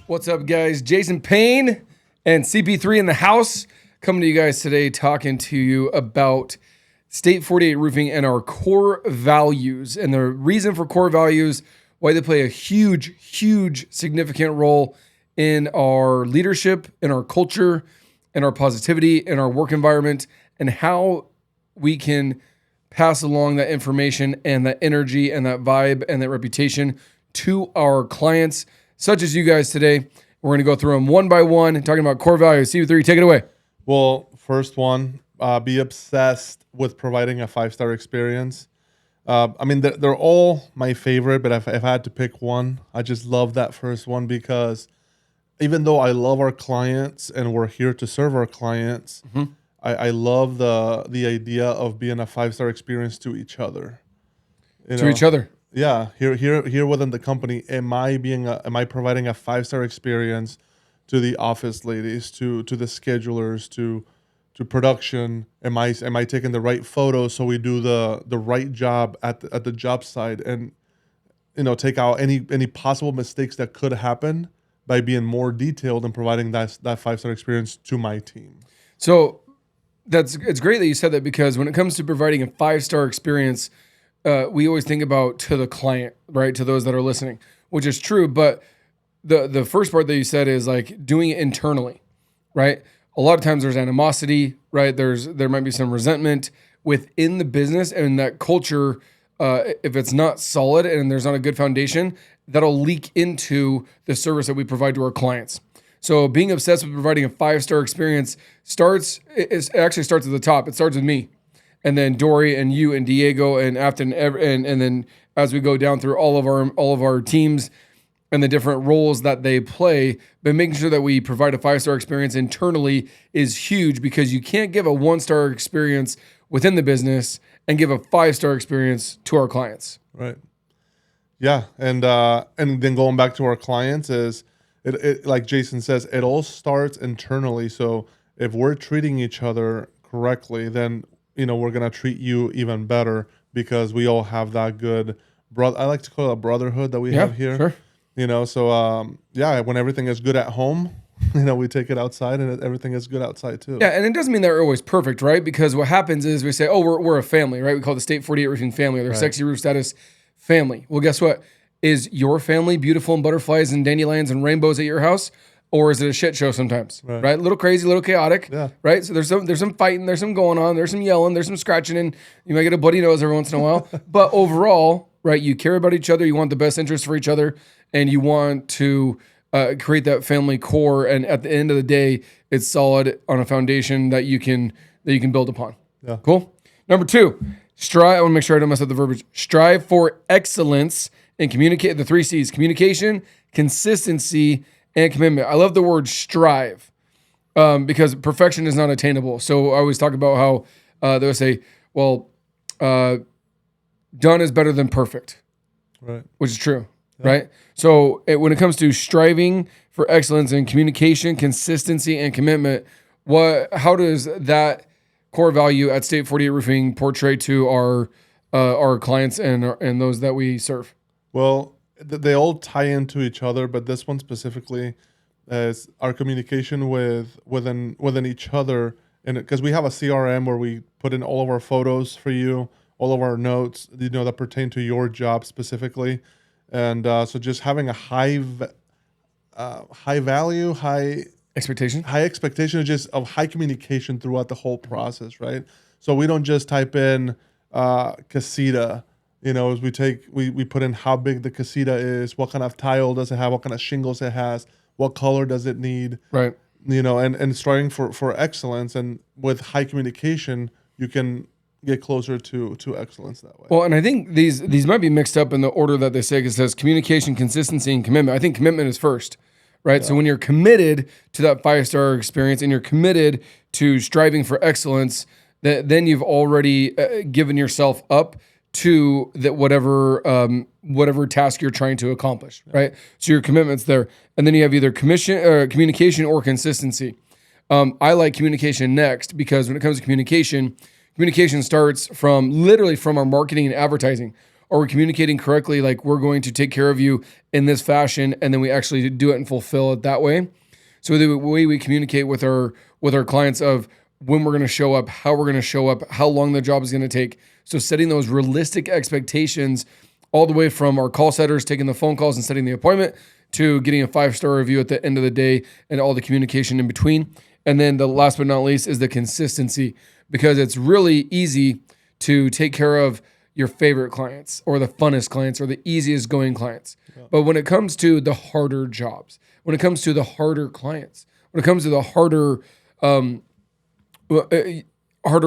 What's up, guys? Jason Payne and CP3 in the house, coming to you guys today, talking to you about State 48 Roofing and our core values. And the reason for core values, why they play a huge, significant role in our leadership, in our culture, in our positivity, in our work environment, and how we can pass along that information and that energy and that vibe and that reputation to our clients, such as you guys today. We're going to go through them one by one, talking about core values. CP3, take it away. Well, first one, be obsessed with providing a 5-star experience. They're all my favorite, but if I had to pick one, I just love that first one because even though I love our clients and we're here to serve our clients, I love the idea of being a 5-star experience to each other. Each other. Yeah, here within the company, am I providing a 5-star experience to the office ladies, to the schedulers, to production? Am I taking the right photos so we do the right job at the job site, and take out any possible mistakes that could happen by being more detailed and providing that 5-star experience to my team. So it's great that you said that, because when it comes to providing a 5-star experience, we always think about to the client, right? To those that are listening, which is true. But the first part that you said is like doing it internally, right? A lot of times there's animosity, right? There might be some resentment within the business, and that culture, if it's not solid and there's not a good foundation, that'll leak into the service that we provide to our clients. So being obsessed with providing a 5-star experience actually starts at the top. It starts with me. And then Dory and you and Diego and Afton and then as we go down through all of our teams and the different roles that they play, but making sure that we provide a 5-star experience internally is huge, because you can't give a 1-star experience within the business and give a 5-star experience to our clients. Right. Yeah, and then going back to our clients is it like Jason says, it all starts internally. So if we're treating each other correctly, then we're going to treat you even better, because we all have that good I like to call it a brotherhood that we have here. Sure. So when everything is good at home, we take it outside, and everything is good outside too. Yeah, and it doesn't mean that we're always perfect, right? Because what happens is we say, oh, we're a family, right? We call it the State 48 Roofing family, or their Sexy Roof Status family. Well, guess what? Is your family beautiful and butterflies and dandelions and rainbows at your house? Or is it a shit show sometimes, right? A little crazy, a little chaotic, right? So there's some fighting, there's some going on, there's some yelling, there's some scratching, and you might get a bloody nose every once in a while. But overall, right, you care about each other, you want the best interest for each other, and you want to create that family core. And at the end of the day, it's solid on a foundation that you can build upon. Yeah. Cool. Number 2, strive. I want to make sure I don't mess up the verbiage. Strive for excellence and communicate. The 3 C's: communication, consistency, and commitment. I love the word strive, because perfection is not attainable. So I always talk about how they'll say, well, done is better than perfect, right? Which is true, right? So when it comes to striving for excellence in communication, consistency, and commitment, how does that core value at State 48 Roofing portray to our clients and those that we serve? Well, they all tie into each other, but this one specifically is our communication within each other, and because we have a CRM where we put in all of our photos for you, all of our notes, that pertain to your job specifically, and so just having a high value, high expectation just of high communication throughout the whole process, right? So we don't just type in casita. As we put in how big the casita is, what kind of tile does it have, what kind of shingles it has, what color does it need, right? And striving for excellence, and with high communication, you can get closer to excellence that way. Well, and I think these might be mixed up in the order that they say, because it says communication, consistency, and commitment. I think commitment is first, right? Yeah. So when you're committed to that 5-star experience and you're committed to striving for excellence, then you've already given yourself up to that whatever task you're trying to accomplish, right? So your commitment's there, and then you have either communication or consistency. I like communication next, because when it comes to communication starts from our marketing and advertising. Are we communicating correctly? Like, we're going to take care of you in this fashion, and then we actually do it and fulfill it that way. So the way we communicate with our clients of when we're going to show up, how we're going to show up, how long the job is going to take. So setting those realistic expectations all the way from our call setters taking the phone calls and setting the appointment to getting a 5-star review at the end of the day and all the communication in between. And then the last but not least is the consistency, because it's really easy to take care of your favorite clients or the funnest clients or the easiest going clients. Yeah. But when it comes to the harder jobs, when it comes to the harder clients, when it comes to the harder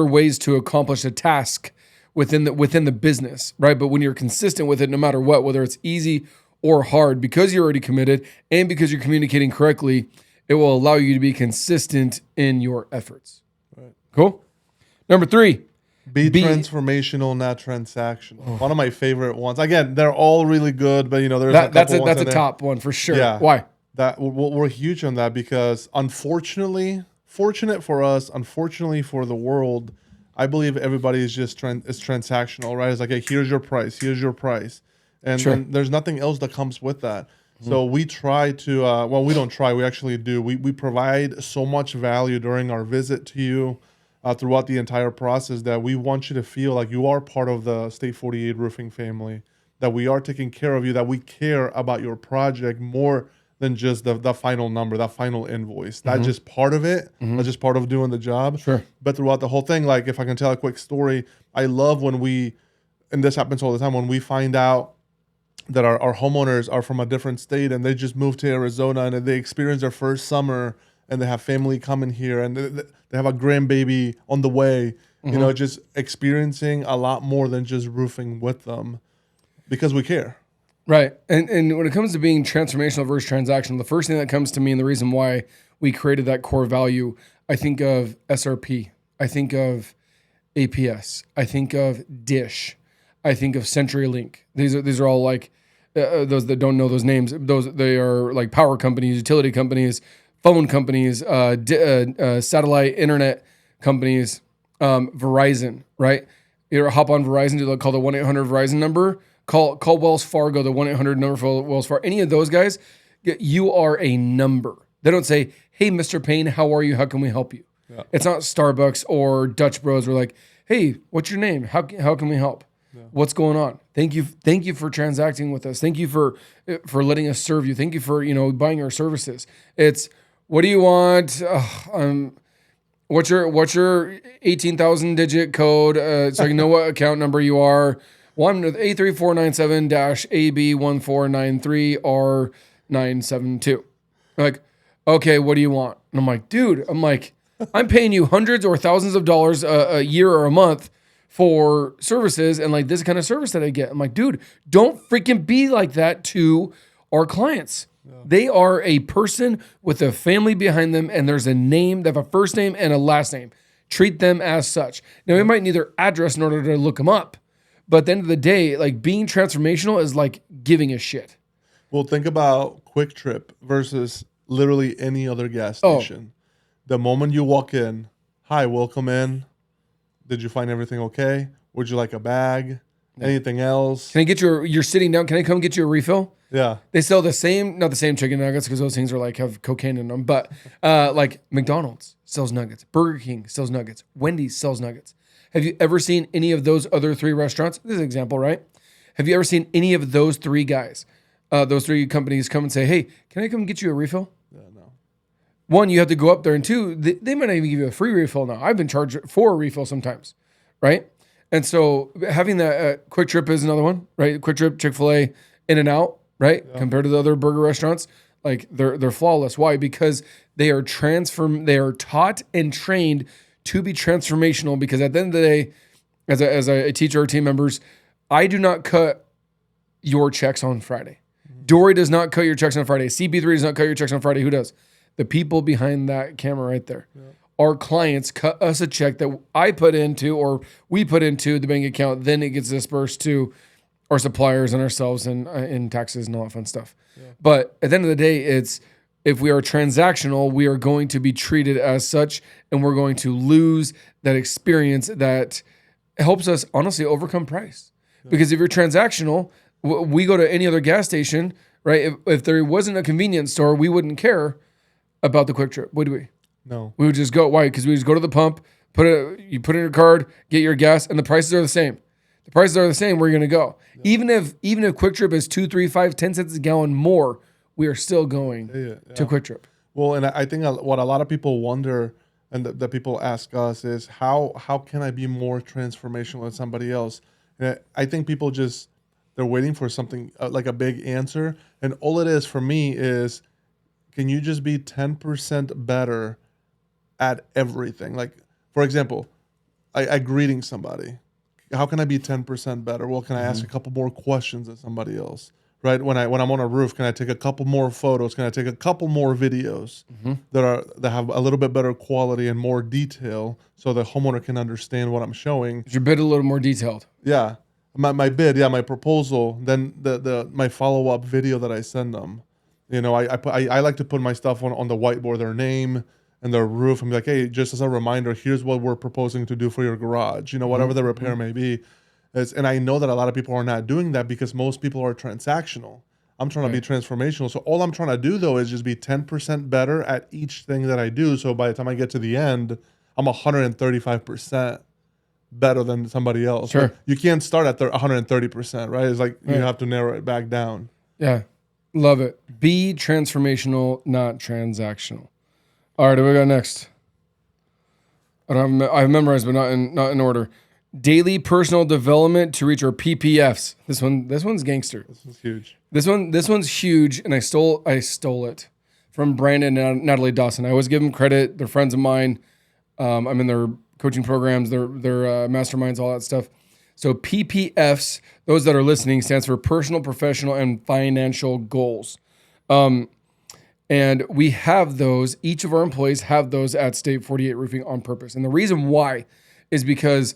ways to accomplish a task within the business, right? But when you're consistent with it, no matter what, whether it's easy or hard, because you're already committed and because you're communicating correctly, it will allow you to be consistent in your efforts. Right. Cool. Number 3. Be transformational, not transactional. Oh. One of my favorite ones. Again, they're all really good, but there's a couple that's a top one for sure. Yeah. Why? That we're huge on that because fortunate for us, unfortunately for the world, I believe everybody is just is transactional, right? It's like, hey, here's your price, and then there's nothing else that comes with that. Mm-hmm. So we try to, we don't try, we actually do. We provide so much value during our visit to you. Throughout the entire process, that we want you to feel like you are part of the State 48 Roofing family, that we are taking care of you, that we care about your project more than just the final number, that final invoice. Mm-hmm. That's just part of it. Mm-hmm. That's just part of doing the job. Sure. But throughout the whole thing, like if I can tell a quick story, I love when and this happens all the time, when we find out that our homeowners are from a different state and they just moved to Arizona and they experience their first summer and they have family coming here and they have a grandbaby on the way, mm-hmm. Just experiencing a lot more than just roofing with them because we care. Right. And when it comes to being transformational versus transactional, the first thing that comes to me and the reason why we created that core value, I think of SRP. I think of APS. I think of Dish. I think of CenturyLink. These are all like, those that don't know those names, they are like power companies, utility companies, phone companies, satellite internet companies, Verizon, right? You hop on Verizon, call the 1-800 Verizon number, call Wells Fargo, the 1-800 number for Wells Fargo. Any of those guys, you are a number. They don't say, hey, Mr. Payne, how are you? How can we help you? Yeah. It's not Starbucks or Dutch Bros. We're like, hey, what's your name? How can we help? Yeah. What's going on? Thank you for transacting with us. Thank you for letting us serve you. Thank you for buying our services. It's, what do you want? What's your 18,000 digit code so I can know what account number you are? Well, I'm with A3497-AB1493R972. Like, okay, what do you want? And I'm like, dude, I'm paying you hundreds or thousands of dollars a year or a month for services and like this kind of service that I get. I'm like, dude, don't freaking be like that to our clients. Yeah. They are a person with a family behind them, and there's a name. They have a first name and a last name. Treat them as such. Now, we might need their address in order to look them up, but at the end of the day, like being transformational is like giving a shit. Well, think about Quick Trip versus literally any other gas station. The moment you walk in, hi, welcome in. Did you find everything okay? Would you like a bag? Yeah. Anything else? Can I get you're sitting down. Can I come get you a refill? Yeah. They sell not the same chicken nuggets because those things are like have cocaine in them, but like McDonald's sells nuggets, Burger King sells nuggets, Wendy's sells nuggets. Have you ever seen any of those other 3 restaurants? This is an example, right? Have you ever seen any of those 3 guys, those 3 companies come and say, hey, can I come get you a refill? No. 1, you have to go up there, and 2, they might not even give you a free refill now. I've been charged for a refill sometimes, right? And so having that Quick Trip is another one, right? Quick Trip, Chick-fil-A, In-N-Out, right? Yeah. Compared to the other burger restaurants, like they're flawless. Why? Because they are taught and trained to be transformational. Because at the end of the day, as I teach our team members, I do not cut your checks on Friday. Mm-hmm. Dory does not cut your checks on Friday. CP3 does not cut your checks on Friday. Who does? The people behind that camera right there. Yeah. Our clients cut us a check that I put into or we put into the bank account. Then it gets dispersed to our suppliers and ourselves and taxes and all that fun stuff. Yeah. But at the end of the day, it's if we are transactional, we are going to be treated as such, and we're going to lose that experience that helps us honestly overcome price. Because if you're transactional, we go to any other gas station, right? If there wasn't a convenience store, we wouldn't care about the Quick Trip, would we? No. We would just go. Why? Because we just go to the pump, you put in your card, get your gas, and the prices are the same. The prices are the same. Where you're going to go. Yeah. Even if Quick Trip is 2, 3, 5, 10 cents a gallon more, we are still going to Quick Trip. Well, and I think what a lot of people wonder, and that people ask us, is how can I be more transformational than somebody else? And I think people they're waiting for something like a big answer, and all it is for me is, can you just be 10% better at everything? Like, for example, I greeting somebody. How can I be 10% better? Well, can I ask a couple more questions than somebody else? Right? When I'm on a roof, can I take a couple more photos? Can I take a couple more videos that have a little bit better quality and more detail, so the homeowner can understand what I'm showing? Is your bid a little more detailed? Yeah. My bid, my proposal, then my follow-up video that I send them. I like to put my stuff on the whiteboard, their name and their roof, and be like, hey, just as a reminder, here's what we're proposing to do for your garage, whatever the repair may be. And I know that a lot of people are not doing that because most people are transactional. I'm trying to be transformational. So all I'm trying to do, though, is just be 10% better at each thing that I do. So by the time I get to the end, I'm 135% better than somebody else. Sure. But you can't start at 130%, right? It's like you have to narrow it back down. Yeah. Love it. Be transformational, not transactional. All right, what we got next? I have memorized, but not in order. Daily personal development to reach our PPFs. This one's gangster. This is huge. This one's huge, and I stole it from Brandon and Natalie Dawson. I always give them credit. They're friends of mine. I'm in their coaching programs, their masterminds, all that stuff. So PPFs, those that are listening, stands for personal, professional, and financial goals. And we have those. Each of our employees have those at State 48 Roofing on purpose. And the reason why is because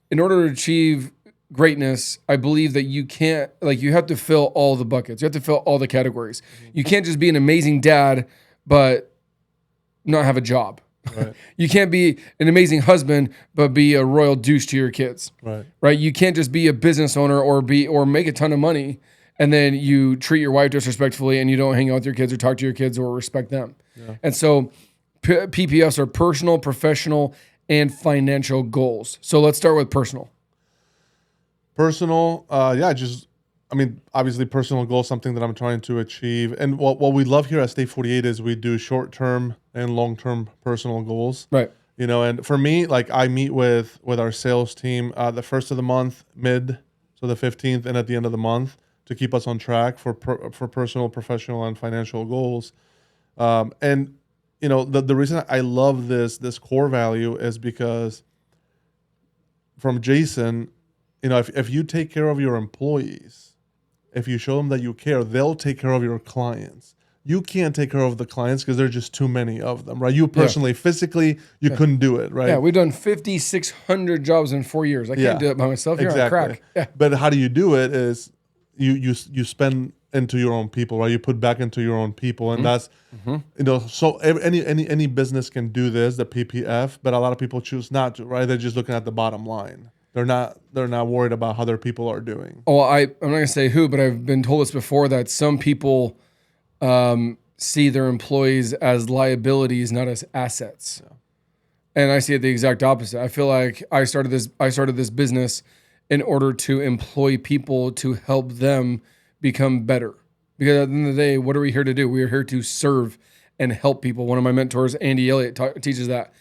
in order to achieve greatness, I believe that you have to fill all the buckets. You have to fill all the categories. You can't just be an amazing dad, but not have a job. Right. You can't be an amazing husband, but be a royal douche to your kids. Right. You can't just be a business owner or make a ton of money, and then you treat your wife disrespectfully and you don't hang out with your kids or talk to your kids or respect them. Yeah. And so PPFs are personal, professional, and financial goals. So let's start with personal. Personal, obviously personal goal, something that I'm trying to achieve. And what we love here at State 48 is we do short-term and long-term personal goals. Right. And for me, like, I meet with our sales team the first of the month, so the 15th, and at the end of the month, to keep us on track for personal, professional, and financial goals. The reason I love this core value is because from Jason, if you take care of your employees, if you show them that you care, they'll take care of your clients. You can't take care of the clients because there's just too many of them, right? You personally, physically, you couldn't do it, right? Yeah, we've done 5,600 jobs in 4 years. I can't do it by myself. You're on crack. Yeah. But how do you do it is you spend into your own people, right? You put back into your own people, and that's so any business can do this, the PPF, but a lot of people choose not to, right? They're just looking at the bottom line. They're not worried about how their people are doing. Oh, I'm not gonna say who, but I've been told this before, that some people see their employees as liabilities, not as assets. Yeah. And I see it the exact opposite. I feel like I started this business in order to employ people to help them become better. Because at the end of the day, what are we here to do? We are here to serve and help people. One of my mentors, Andy Elliott, teaches that.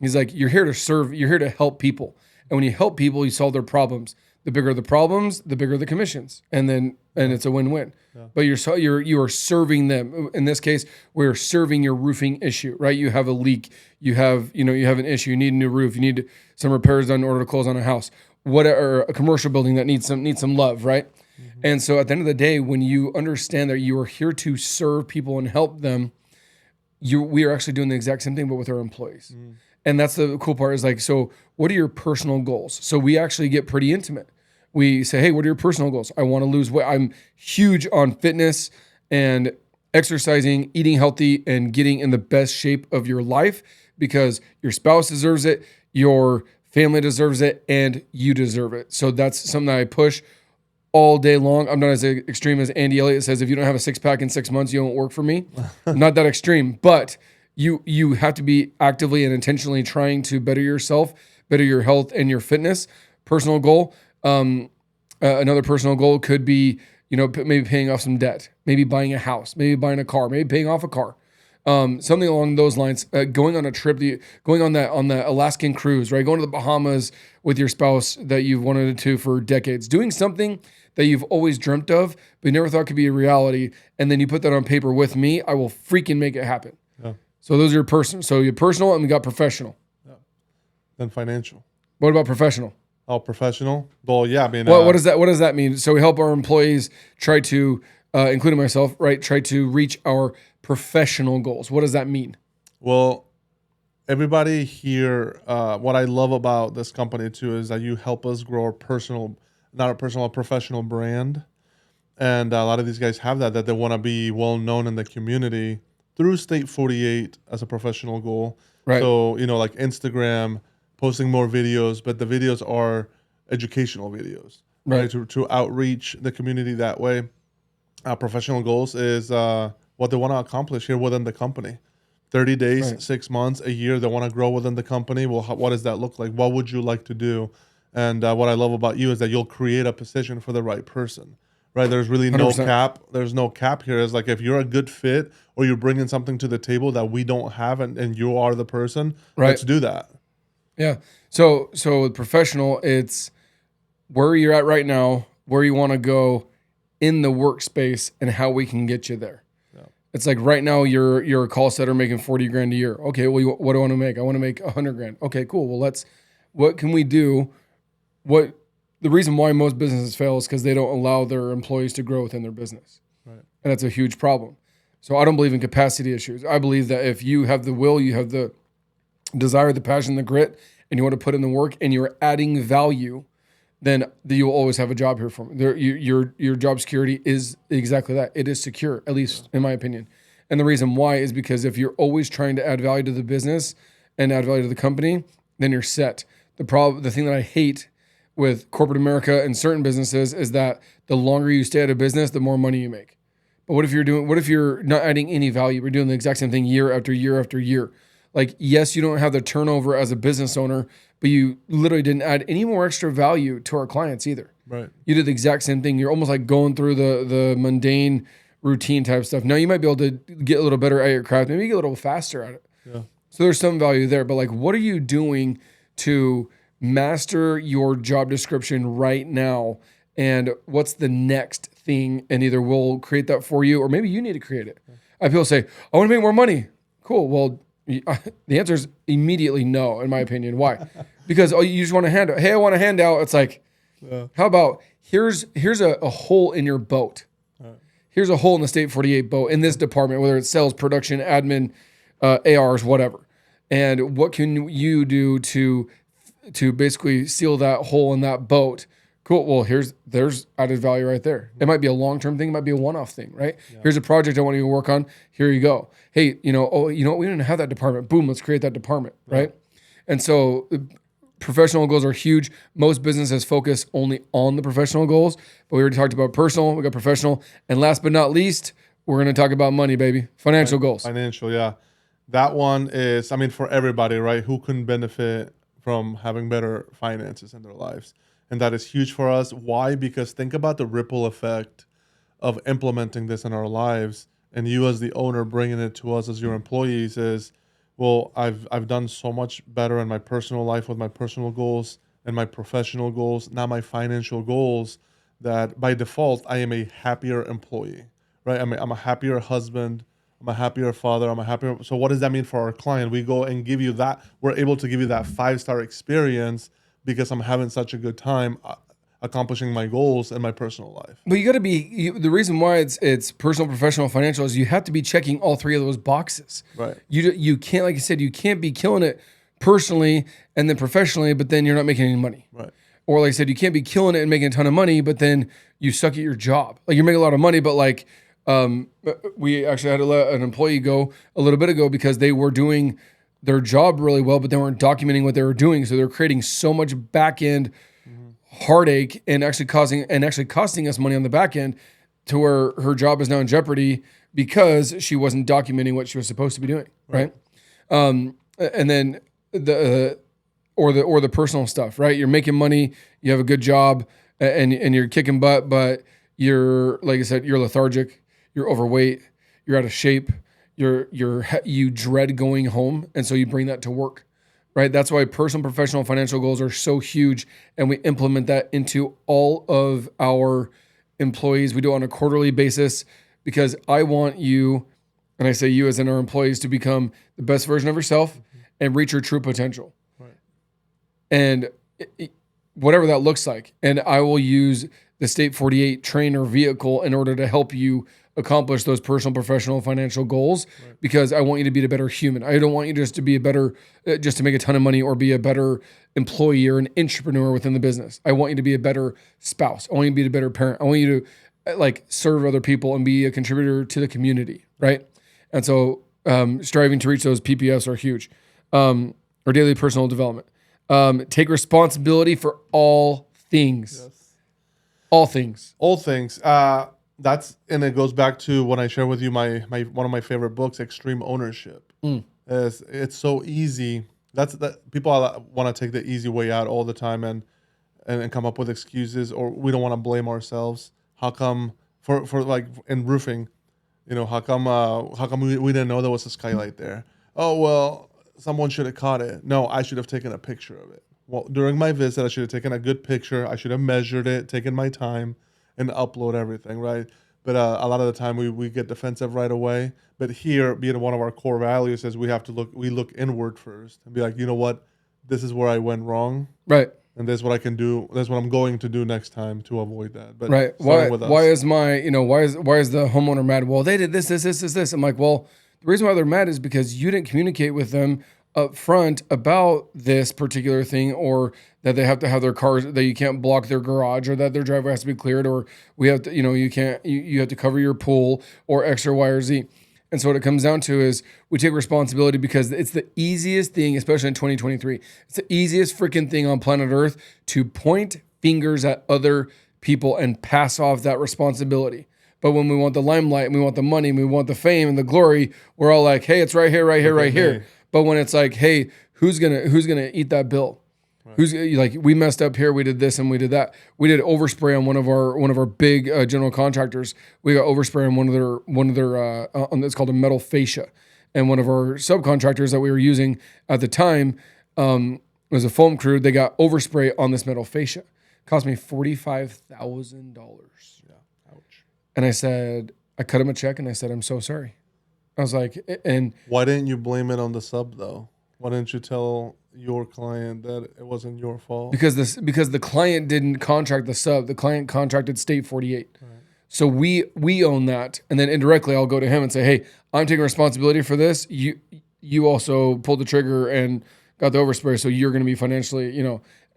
He's like, you're here to serve, you're here to help people. And when you help people, you solve their problems. The bigger the problems, the bigger the commissions. And it's a win-win. Yeah. But you are serving them. In this case, we're serving your roofing issue, right? You have a leak, you have an issue, you need a new roof, you need some repairs done in order to close on a house. Or a commercial building that needs some love, right? Mm-hmm. And so at the end of the day, when you understand that you are here to serve people and help them, we are actually doing the exact same thing, but with our employees. Mm. And that's the cool part, is like, so what are your personal goals? So we actually get pretty intimate. We say, hey, what are your personal goals? I want to lose weight. I'm huge on fitness and exercising, eating healthy, and getting in the best shape of your life, because your spouse deserves it. Your family deserves it, and you deserve it. So that's something that I push all day long. I'm not as extreme as Andy Elliott says, if you don't have a six pack in 6 months, you don't work for me. Not that extreme, but you have to be actively and intentionally trying to better yourself, better your health and your fitness. Personal goal. Another personal goal could be, maybe paying off some debt, maybe buying a house, maybe buying a car, maybe paying off a car. Something along those lines, going on a trip, going on the Alaskan cruise, right? Going to the Bahamas with your spouse that you've wanted to for decades, doing something that you've always dreamt of, but never thought could be a reality. And then you put that on paper with me, I will freaking make it happen. Yeah. So those are your personal. So you personal and we got professional. Yeah. Then financial. What about professional? Oh, professional. Well, yeah. I mean, what does that mean? So we help our employees try to, including myself, right? Try to reach our professional goals. What does that mean? Well, everybody here, what I love about this company too is that you help us grow a professional brand. And a lot of these guys have that they want to be well known in the community through State 48 as a professional goal. Right. So, like Instagram, posting more videos, but the videos are educational videos, right? To outreach the community that way. Professional goals is what they want to accomplish here within the company. 30 days, Right. 6 months, a year, they want to grow within the company. Well, what does that look like? What would you like to do? And what I love about you is that you'll create a position for the right person, right? There's really no 100%. cap. There's no cap here. It's like if you're a good fit or you're bringing something to the table that we don't have and you are the person, Right. let's do that. Yeah. So with professional, it's where you're at right now, where you want to go in the workspace, and how we can get you there. Yeah. It's like right now you're a call setter making 40 grand a year. Okay, well, what do I want to make? I want to make 100 grand. Okay, cool. Well, what can we do? The reason why most businesses fail is because they don't allow their employees to grow within their business. Right. And that's a huge problem. So I don't believe in capacity issues. I believe that if you have the will, you have the desire, the passion, the grit, and you want to put in the work and you're adding value, then you'll always have a job here for me. Your job security is exactly that. It is secure, at least in my opinion. And the reason why is because if you're always trying to add value to the business and add value to the company, then you're set. The thing that I hate with corporate America and certain businesses is that the longer you stay at a business, the more money you make. But what if you're not adding any value? We're doing the exact same thing year after year after year. Like, yes, you don't have the turnover as a business owner, but you literally didn't add any more extra value to our clients either. Right. You did the exact same thing. You're almost like going through the mundane routine type stuff. Now you might be able to get a little better at your craft, maybe get a little faster at it. Yeah. So there's some value there, but like, what are you doing to master your job description right now? And what's the next thing? And either we'll create that for you, or maybe you need to create it. I have people say, I want to make more money. Cool. Well, the answer is immediately no, in my opinion. Why? Because you just want a handout. Hey, I want a handout. It's like, how about here's a hole in your boat. Here's a hole in the State 48 boat in this department, whether it's sales, production, admin, ARs, whatever. And what can you do to basically seal that hole in that boat? Cool. Well, there's added value right there. It might be a long-term thing. It might be a one-off thing, right? Yeah. Here's a project I want you to work on. Here you go. Hey, you know what? We didn't have that department. Boom, let's create that department, right? And so professional goals are huge. Most businesses focus only on the professional goals, but we already talked about personal. We got professional. And last but not least, we're going to talk about money, baby. Financial goals. Financial, yeah. That one is, for everybody, right? Who can benefit from having better finances in their lives? And that is huge for us. Why? Because think about the ripple effect of implementing this in our lives, and you as the owner bringing it to us as your employees is, well, I've done so much better in my personal life with my personal goals and my professional goals, now my financial goals, that by default, I am a happier employee, right? I'm a happier husband. I'm a happier father. So what does that mean for our client? We go and give you that. We're able to give you that 5-star experience because I'm having such a good time accomplishing my goals in my personal life. But you got to be, the reason why it's personal, professional, financial is you have to be checking all three of those boxes. Right. You can't, like I said, you can't be killing it personally and then professionally, but then you're not making any money. Right. Or like I said, you can't be killing it and making a ton of money, but then you suck at your job. Like you're making a lot of money, but like, we actually had to let an employee go a little bit ago because they were doing their job really well, but they weren't documenting what they were doing. So they're creating so much back end heartache and actually costing us money on the back end to where her job is now in jeopardy because she wasn't documenting what she was supposed to be doing. Right. And then or the personal stuff, right? You're making money, you have a good job and you're kicking butt, but you're, like I said, you're lethargic, you're overweight, you're out of shape, you dread going home. And so you bring that to work, right? That's why personal, professional, financial goals are so huge. And we implement that into all of our employees. We do it on a quarterly basis because I want you, and I say you as in our employees, to become the best version of yourself and reach your true potential. Right. And whatever that looks like. And I will use the State 48 trainer vehicle in order to help you accomplish those personal, professional, financial goals, because I want you to be a better human. I don't want you just to be just to make a ton of money or be a better employee or an entrepreneur within the business. I want you to be a better spouse. I want you to be a better parent. I want you to serve other people and be a contributor to the community, right? And so striving to reach those PPFs are huge. Or daily personal development. Take responsibility for all things. Yes. All things. All things. And it goes back to when I share with you my one of my favorite books, Extreme Ownership. It's so easy. That people want to take the easy way out all the time and come up with excuses, or we don't want to blame ourselves. How come for like in roofing, how come we didn't know there was a skylight there? Oh well, someone should have caught it. No, I should have taken a picture of it. Well, during my visit, I should have taken a good picture. I should have measured it, taken my time, and upload everything, right? But a lot of the time we get defensive right away. But here, being one of our core values, is we look inward first and be like, you know what, this is where I went wrong, right? And this is what I can do. That's what I'm going to do next time to avoid that. But right, why is the homeowner mad? Well, they did this. I'm like, well, the reason why they're mad is because you didn't communicate with them up front about this particular thing, or that they have to have their cars, that you can't block their garage, or that their driveway has to be cleared, or we have to, you have to cover your pool, or X or Y or Z. And so what it comes down to is we take responsibility because it's the easiest thing, especially in 2023. It's the easiest freaking thing on planet Earth to point fingers at other people and pass off that responsibility. But when we want the limelight and we want the money and we want the fame and the glory, we're all like, hey, it's right here, right here, right here. But when it's like, hey, who's gonna eat that bill? Right. Who's like, we messed up here, we did this and we did that. We did overspray on one of our big general contractors. We got overspray on one of their it's called a metal fascia, and one of our subcontractors that we were using at the time was a foam crew. They got overspray on this metal fascia. Cost me $45,000. Yeah, ouch. And I cut him a check and I said, I'm so sorry. I was like, and why didn't you blame it on the sub though? Why didn't you tell your client that it wasn't your fault? Because the client didn't contract the sub. The client contracted State 48. Right. So we own that. And then indirectly I'll go to him and say, hey, I'm taking responsibility for this. You also pulled the trigger and got the overspray, so you're going to be financially,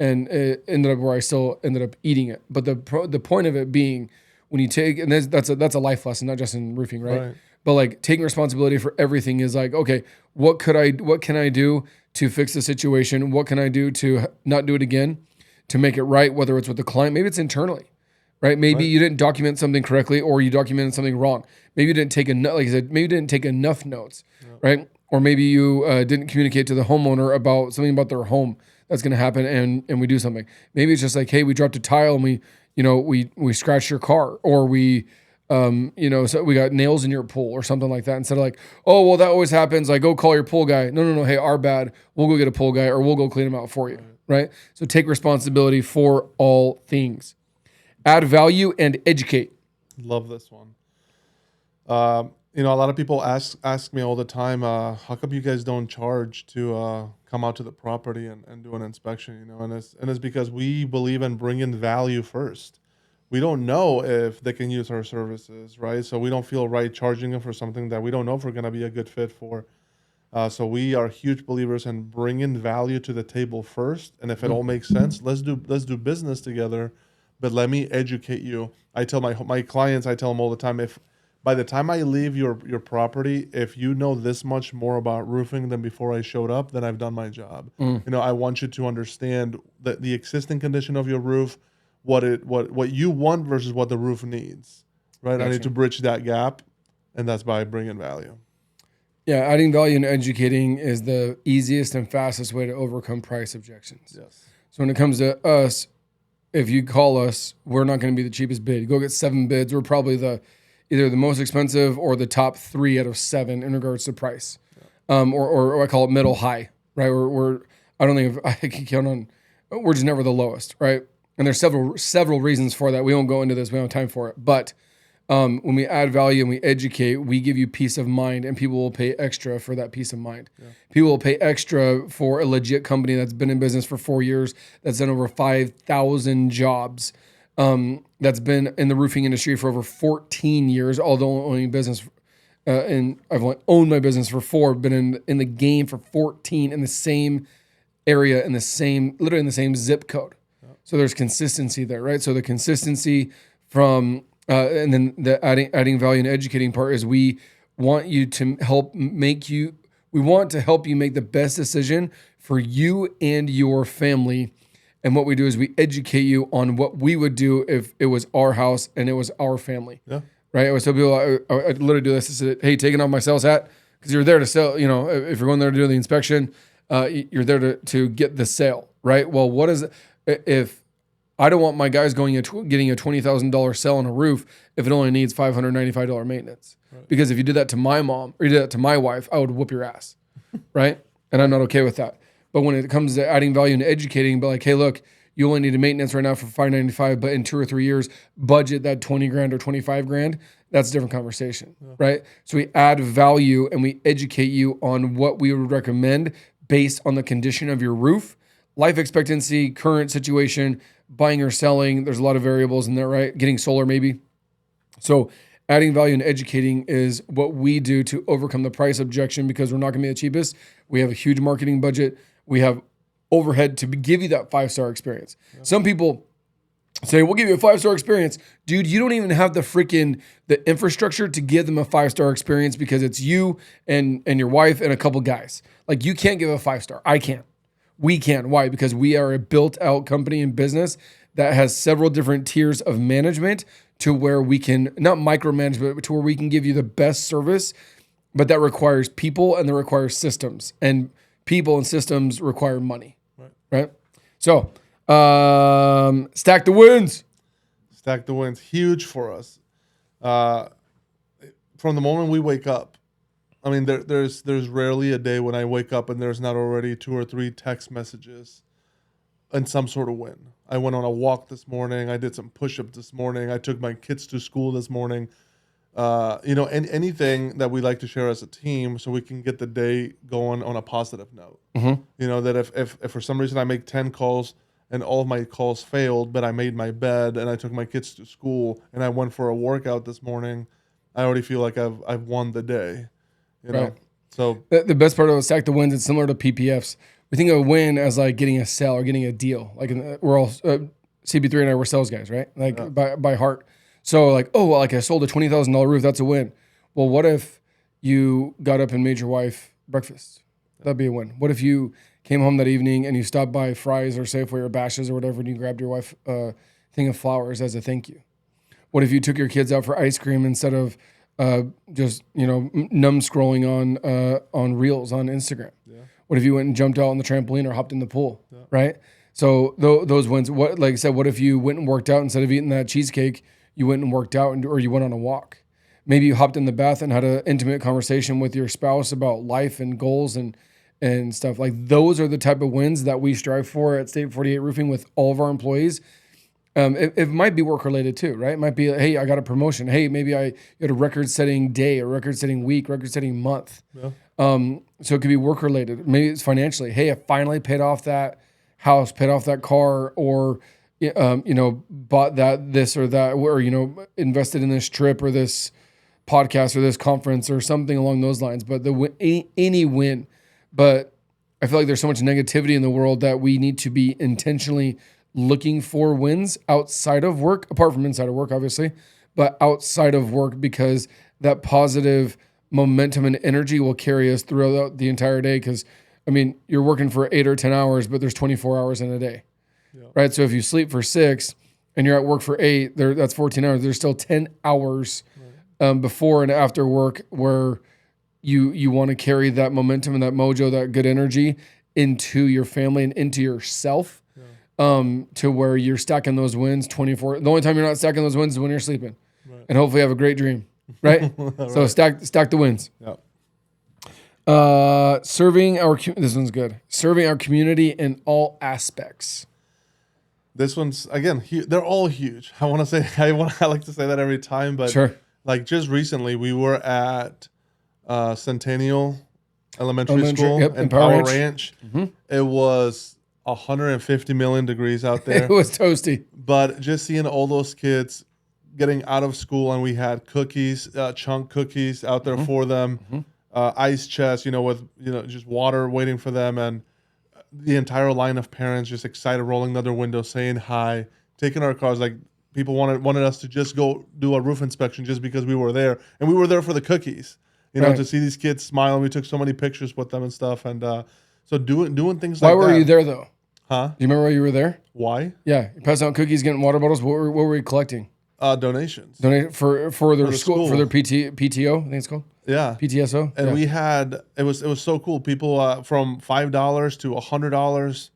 and it ended up where I still ended up eating it. But the point of it being, when you take, and that's a life lesson, not just in roofing, right? But like taking responsibility for everything is like, okay, what can I do to fix the situation? What can I do to not do it again, to make it right? Whether it's with the client, maybe it's internally, right? Maybe you didn't document something correctly, or you documented something wrong. Maybe you didn't take enough notes, right? Or maybe you didn't communicate to the homeowner about something about their home that's going to happen, and we do something. Maybe it's just like, hey, we dropped a tile and we scratched your car, or we so we got nails in your pool or something like that. Instead of like, oh, well, that always happens. Like, go call your pool guy. No. Hey, our bad. We'll go get a pool guy, or we'll go clean them out for you. Right? So take responsibility for all things. Add value and educate. Love this one. A lot of people ask me all the time, how come you guys don't charge to come out to the property and do an inspection? And it's because we believe in bringing value first. We don't know if they can use our services, right? So we don't feel right charging them for something that we don't know if we're going to be a good fit for. So we are huge believers in bringing value to the table first. And if it all makes sense, let's do business together. But let me educate you. I tell my clients, I tell them all the time, if by the time I leave your property, if you know this much more about roofing than before I showed up, then I've done my job. Mm. You know, I want you to understand the existing condition of your roof, what you want versus what the roof needs, right? I need Gotcha. to bridge that gap, and that's by bringing value. Yeah, adding value and educating is the easiest and fastest way to overcome price objections. Yes. So when it comes to us, if you call us, we're not going to be the cheapest bid. Go get 7 bids. We're probably either the most expensive or the top 3 out of 7 in regards to price, or I call it middle high, right? We're I don't think I can count on. We're just never the lowest, right? And there's several reasons for that. We won't go into this. We don't have time for it. But when we add value and we educate, we give you peace of mind, and people will pay extra for that peace of mind. Yeah. People will pay extra for a legit company that's been in business for 4 years, that's done over 5,000 jobs, that's been in the roofing industry for over 14 years, although owning business. And I've only owned my business for 4, been in the game for 14, in the same area, literally in the same zip code. Yeah. So there's consistency there, right? So the consistency from and then the adding value and educating part is we want to help you make the best decision for you and your family. And what we do is we educate you on what we would do if it was our house and it was our family. Yeah. Right. I always tell people, I literally do this. I said, hey, taking off my sales hat, because you're there to sell, you know, if you're going there to do the inspection, you're there to get the sale. Right. Well, what is it if I don't want my guys getting a $20,000 sale on a roof if it only needs $595 maintenance. Right. Because if you did that to my mom or you did that to my wife, I would whoop your ass, right? And I'm not okay with that. But when it comes to adding value and educating, but like, hey, look, you only need a maintenance right now for $595, but in 2 or 3 years, budget that 20 grand or 25 grand. That's a different conversation, right? So we add value and we educate you on what we would recommend based on the condition of your roof, life expectancy, current situation, buying or selling. There's a lot of variables in there, right? Getting solar maybe. So adding value and educating is what we do to overcome the price objection, because we're not going to be the cheapest. We have a huge marketing budget. We have overhead to give you that 5-star experience. Yeah. Some people say, we'll give you a 5-star experience. Dude, you don't even have the infrastructure to give them a 5-star experience, because it's you and your wife and a couple guys. Like, you can't give a 5-star. I can't. We can. Why? Because we are a built-out company and business that has several different tiers of management to where we can, not micromanage, but to where we can give you the best service, but that requires people and that requires systems. And people and systems require money, right? So, stack the wins. Stack the wins. Huge for us. From the moment we wake up, I mean, there's rarely a day when I wake up and there's not already 2 or 3 text messages and some sort of win. I went on a walk this morning. I did some push-ups this morning. I took my kids to school this morning. And anything that we like to share as a team so we can get the day going on a positive note. Mm-hmm. You know, that if for some reason I make 10 calls and all of my calls failed, but I made my bed and I took my kids to school and I went for a workout this morning, I already feel like I've won the day. You know? So the best part of stack the wins, it's similar to PPFs. We think of a win as like getting a sale or getting a deal. Like we're all CB3 and I were sales guys, right? Like by heart. So like, oh, well, like I sold a $20,000 roof. That's a win. Well, what if you got up and made your wife breakfast? That'd be a win. What if you came home that evening and you stopped by Fry's or Safeway or Bash's or whatever and you grabbed your wife a thing of flowers as a thank you? What if you took your kids out for ice cream instead of just, numb scrolling on Reels on Instagram? Yeah. What if you went and jumped out on the trampoline or hopped in the pool, right? So those wins. What, like I said, what if you went and worked out instead of eating that cheesecake? You went and worked out, or you went on a walk. Maybe you hopped in the bath and had an intimate conversation with your spouse about life and goals and stuff. Like, those are the type of wins that we strive for at State 48 Roofing with all of our employees. It might be work related too, right? It might be, hey, I got a promotion. Hey, maybe you had a record-setting day, a record-setting week, record-setting month. Yeah. So it could be work related. Maybe it's financially. Hey, I finally paid off that house, paid off that car, or bought this or that, or, invested in this trip or this podcast or this conference or something along those lines. But any win. But I feel like there's so much negativity in the world that we need to be intentionally looking for wins outside of work, apart from inside of work, obviously, but outside of work, because that positive momentum and energy will carry us throughout the entire day. Because, I mean, you're working for 8 or 10 hours, but there's 24 hours in a day, right? So if you sleep for 6 and you're at work for 8, that's 14 hours. There's still 10 hours before and after work where you want to carry that momentum and that mojo, that good energy into your family and into yourself, to where you're stacking those wins 24. The only time you're not stacking those wins is when you're sleeping, and hopefully have a great dream, right? So stack the wins. Serving our this one's good. Serving our community in all aspects. This one's again. They're all huge. I want to say I like to say that every time, but Sure. Like just recently, we were at Centennial Elementary School in Power Ranch. It was 150 million degrees out there. It was toasty. But just seeing all those kids getting out of school, and we had cookies, chunk cookies out there for them, ice chests, with just water waiting for them, and the entire line of parents just excited, rolling down their windows, saying hi, taking our cars. Like people wanted us to just go do a roof inspection just because we were there, and we were there for the cookies. To see these kids smile, and we took so many pictures with them and stuff, and so doing things like that. Why were you there though? Huh? Do you remember why you were there? Why? Yeah, you passing out cookies, getting water bottles. What were you collecting? Donations. For their school, for their PTO, I think it's called. Yeah. PTSO. And we had it was so cool. People from $5 to $100,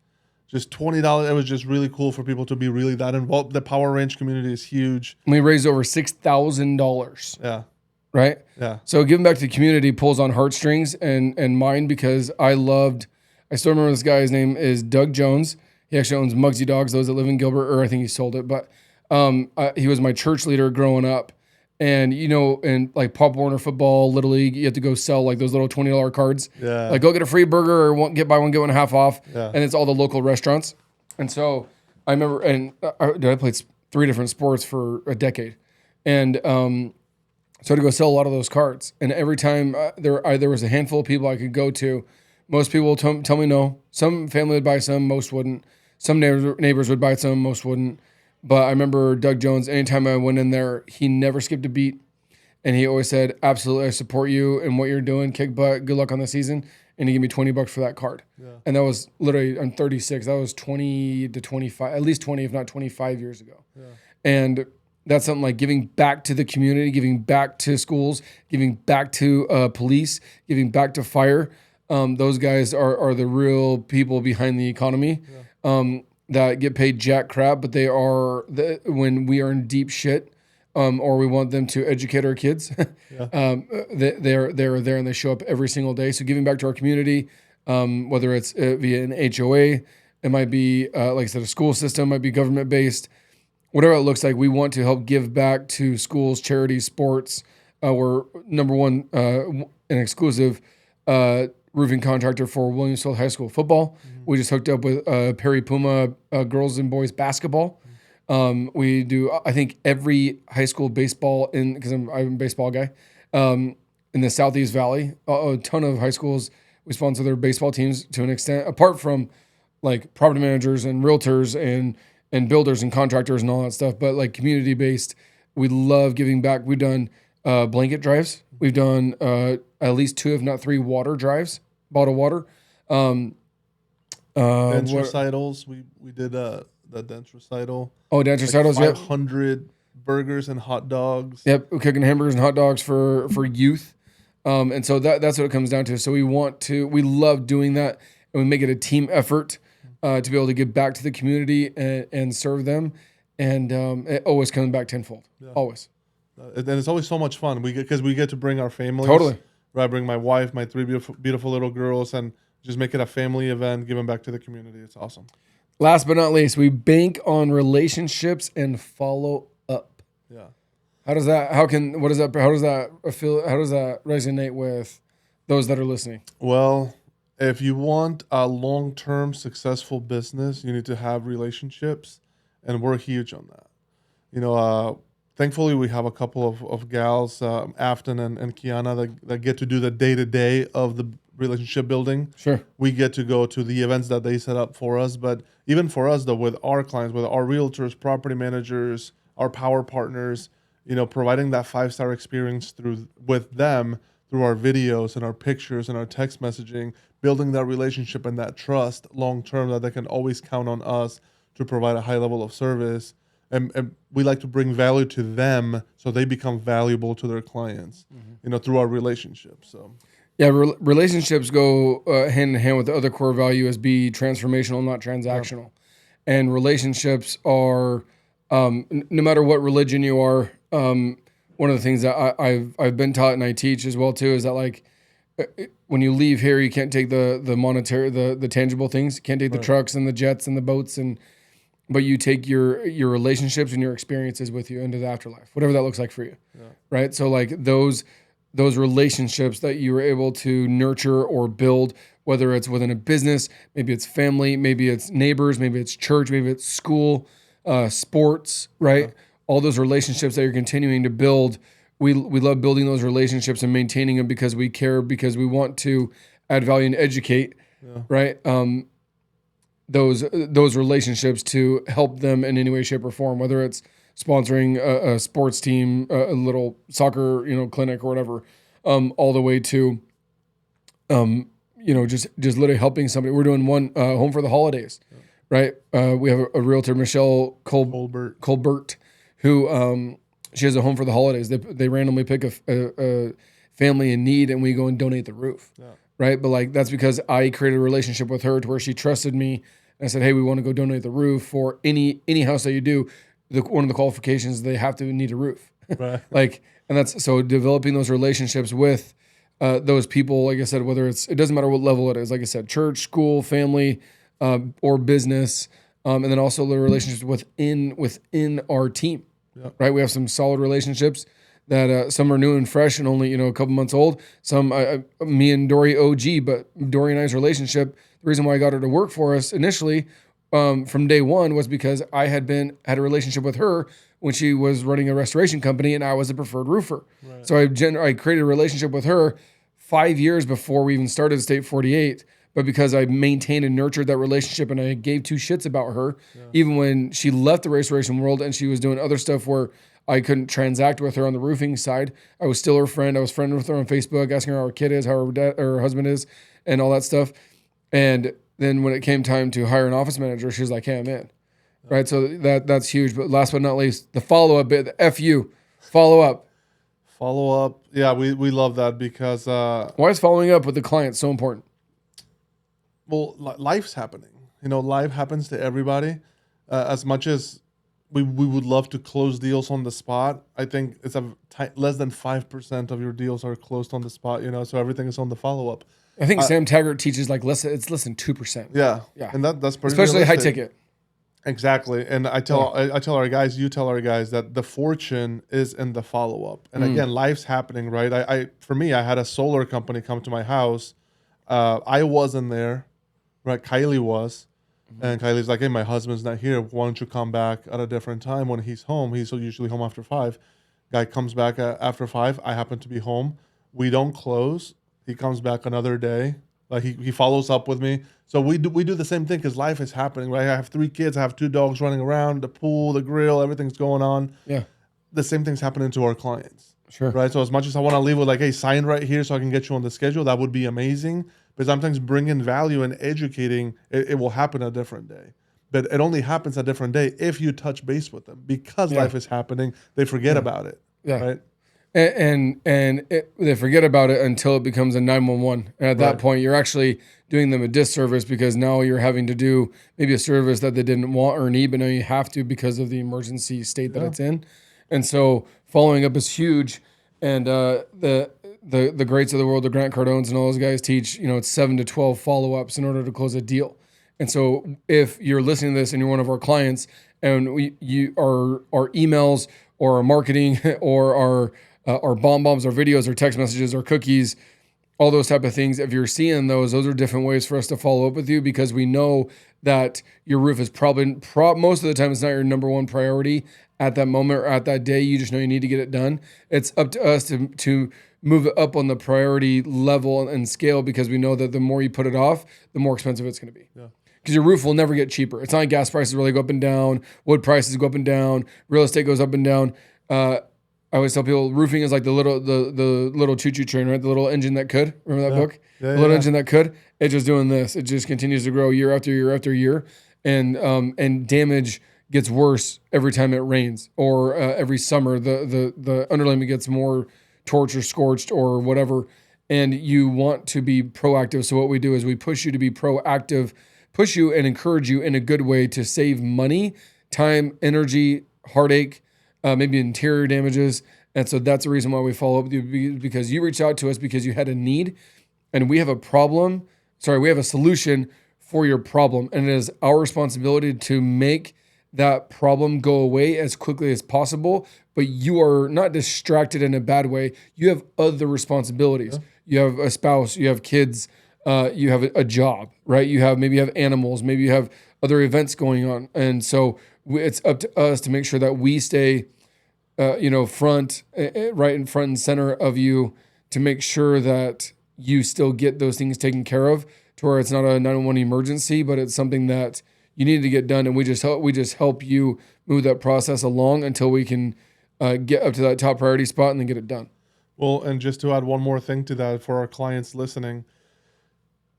just $20. It was just really cool for people to be really that involved. The Power Ranch community is huge. We raised over $6,000. Yeah. Right? Yeah. So giving back to the community pulls on heartstrings and mine, because I still remember this guy. His name is Doug Jones. He actually owns Muggsy Dogs, those that live in Gilbert, or I think he sold it. But he was my church leader growing up. And, in like Pop Warner football, Little League, you have to go sell like those little $20 cards. Yeah. Like go get a free burger or buy one, get one half off. Yeah. And it's all the local restaurants. And so I remember, I played 3 different sports for a decade. And so I had to go sell a lot of those cards. And every time there was a handful of people I could go to, most people tell me no. Some family would buy some, most wouldn't. Some neighbors would buy some, most wouldn't. But I remember Doug Jones, anytime I went in there, he never skipped a beat. And he always said, absolutely, I support you and what you're doing. Kick butt. Good luck on the season. And he gave me $20 for that card. Yeah. And that was literally, I'm 36. That was 20 to 25, at least 20, if not 25 years ago. Yeah. And that's something like giving back to the community, giving back to schools, giving back to police, giving back to fire. Those guys are the real people behind the economy. Yeah. That get paid jack crap, but they are when we are in deep shit, or we want them to educate our kids. They're there and they show up every single day. So giving back to our community, whether it's via an HOA, it might be like I said, a school system, might be government based, whatever it looks like. We want to help give back to schools, charities, sports. We're number one, an exclusive roofing contractor for Williamsfield High School football. We just hooked up with Perry Puma girls and boys basketball. We do, I think, every high school baseball because I'm a baseball guy, in the Southeast Valley. A ton of high schools, we sponsor their baseball teams to an extent, apart from like property managers and realtors and builders and contractors and all that stuff. But like community based, we love giving back. We've done blanket drives. We've done at least 2, if not 3 water drives, bottled water. Dance recitals. We did the dance recital. Oh, dance recitals. 500 burgers and hot dogs. Yep, we're cooking hamburgers and hot dogs for youth. And so that's what it comes down to. So we love doing that, and we make it a team effort to be able to give back to the community and serve them. And it always comes back tenfold. Yeah. Always. And it's always so much fun. Because we get to bring our families. Totally. Right, bring my wife, my 3 beautiful little girls, and just make it a family event, giving back to the community. It's awesome. Last but not least, we bank on relationships and follow up. Yeah. How does that resonate with those that are listening? Well, if you want a long-term successful business, you need to have relationships, and we're huge on that. Thankfully, we have a couple of gals, Afton and Kiana, that get to do the day-to-day of the relationship building. Sure. We get to go to the events that they set up for us. But even for us, though, with our clients, with our realtors, property managers, our power partners, providing that 5-star experience with them through our videos and our pictures and our text messaging, building that relationship and that trust long term that they can always count on us to provide a high level of service. And we like to bring value to them so they become valuable to their clients, through our relationship. So, yeah, relationships go hand in hand with the other core value as be transformational, not transactional. And relationships are, no matter what religion you are, one of the things that I've been taught and I teach as well too is that like when you leave here, you can't take the monetary, the tangible things. You can't take the trucks and the jets and the boats but you take your relationships and your experiences with you into the afterlife, whatever that looks like for you, right? So like those relationships that you were able to nurture or build, whether it's within a business, maybe it's family, maybe it's neighbors, maybe it's church, maybe it's school, sports, right? Yeah. All those relationships that you're continuing to build, we love building those relationships and maintaining them because we care, because we want to add value and educate, right? Those relationships to help them in any way, shape, or form, whether it's sponsoring a sports team, a little soccer, clinic or whatever, all the way to, just literally helping somebody. We're doing one home for the holidays, right? We have a realtor, Michelle Colbert, who she has a home for the holidays. They randomly pick a family in need, and we go and donate the roof, right? But like that's because I created a relationship with her to where she trusted me. I said, hey, we want to go donate the roof for any house that you do. One of the qualifications, they have to need a roof. Right. And that's so developing those relationships with those people, like I said, whether it doesn't matter what level it is, like I said, church, school, family, or business. And then also the relationships within our team, right? We have some solid relationships that some are new and fresh and only, a couple months old. Some, me and Dory OG, but Dory and I's relationship, the reason why I got her to work for us initially from day one was because I had a relationship with her when she was running a restoration company and I was a preferred roofer. Right. So I created a relationship with her 5 years before we even started State 48. But because I maintained and nurtured that relationship and I gave two shits about her, even when she left the restoration world and she was doing other stuff where I couldn't transact with her on the roofing side, I was still her friend. I was friend with her on Facebook, asking her how her kid is, how her husband is, and all that stuff. And then when it came time to hire an office manager, she was like, hey, I'm in. Right? So that's huge. But last but not least, the follow-up bit, the FU, follow-up. Follow-up. Yeah, we love that because... why is following up with the client so important? Well, life's happening. Life happens to everybody. As much as we would love to close deals on the spot, I think it's less than 5% of your deals are closed on the spot, so everything is on the follow-up. I think Sam Taggart teaches less than 2%. Yeah. And that's pretty especially realistic. high ticket. Exactly. And I tell our guys, you tell our guys that the fortune is in the follow-up. And again, life's happening, right? For me, I had a solar company come to my house. I wasn't there, right? Kylie was. And Kylie's like, hey, my husband's not here. Why don't you come back at a different time when he's home? He's usually home after 5. Guy comes back after 5. I happen to be home. We don't close. He comes back another day. Like he follows up with me. So we do the same thing because life is happening, right? I have 3 kids. I have 2 dogs running around, the pool, the grill, everything's going on. Yeah. The same thing's happening to our clients. Sure. Right? So as much as I want to leave with like, hey, sign right here so I can get you on the schedule, that would be amazing. But sometimes bringing value and educating, it will happen a different day. But it only happens a different day if you touch base with them. Because life is happening, they forget about it. Yeah. Right? And they forget about it until it becomes a 911. And at that point, you're actually doing them a disservice because now you're having to do maybe a service that they didn't want or need, but now you have to because of the emergency state that it's in. And so following up is huge. And the greats of the world, the Grant Cardones and all those guys teach, it's 7 to 12 follow-ups in order to close a deal. And so if you're listening to this and you're one of our clients and our emails or our marketing or our bombs, our videos, our text messages, our cookies, all those type of things, if you're seeing those are different ways for us to follow up with you because we know that your roof is probably most of the time it's not your number one priority at that moment or at that day. You just know you need to get it done. It's up to us to move it up on the priority level and scale because we know that the more you put it off, the more expensive it's going to be. Yeah. Because your roof will never get cheaper. It's not like gas prices really go up and down, wood prices go up and down, real estate goes up and down. I always tell people roofing is like the little choo-choo train, right? The little engine that could. Remember that book? Yeah, The little yeah. engine that could. It's just doing this. It just continues to grow year after year after year, and damage gets worse every time it rains or every summer. The underlayment gets more torched or scorched or whatever, and you want to be proactive. So what we do is we push you to be proactive, push you and encourage you in a good way to save money, time, energy, heartache, maybe interior damages. And so that's the reason why we follow up with you, because you reached out to us because you had a need and we have a problem. Sorry, we have a solution for your problem. And it is our responsibility to make that problem go away as quickly as possible. But you are not distracted in a bad way. You have other responsibilities. You have a spouse, you have kids, you have a job, right? Maybe you have animals, maybe you have other events going on. And so it's up to us to make sure that we stay, right in front and center of you, to make sure that you still get those things taken care of, to where it's not a 911 emergency, but it's something that you need to get done. And we just help you move that process along until we can get up to that top priority spot and then get it done. Well, and just to add one more thing to that for our clients listening,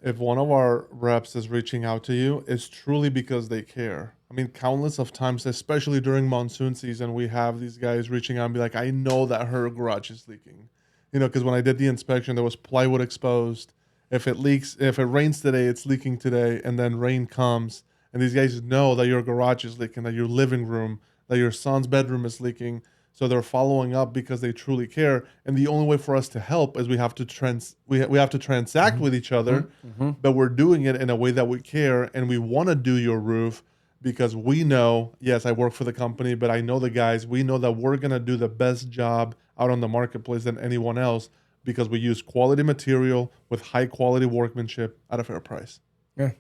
if one of our reps is reaching out to you, it's truly because they care. I mean, countless of times, especially during monsoon season, we have these guys reaching out and be like, I know that her garage is leaking. Because when I did the inspection, there was plywood exposed. If it rains today, it's leaking today, and then rain comes, and these guys know that your garage is leaking, that your living room, that your son's bedroom is leaking. So they're following up because they truly care. And the only way for us to help is we have to transact with each other, but we're doing it in a way that we care, and we want to do your roof because we know, yes, I work for the company, but I know the guys. We know that we're going to do the best job out on the marketplace than anyone else because we use quality material with high quality workmanship at a fair price. Yeah.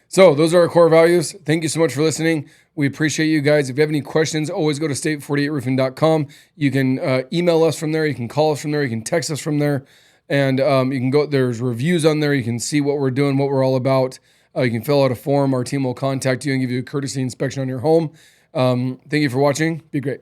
So those are our core values. Thank you so much for listening. We appreciate you guys. If you have any questions, always go to state48roofing.com. You can email us from there. You can call us from there. You can text us from there. And you can go, there's reviews on there. You can see what we're doing, what we're all about. You can fill out a form. Our team will contact you and give you a courtesy inspection on your home. Thank you for watching. Be great.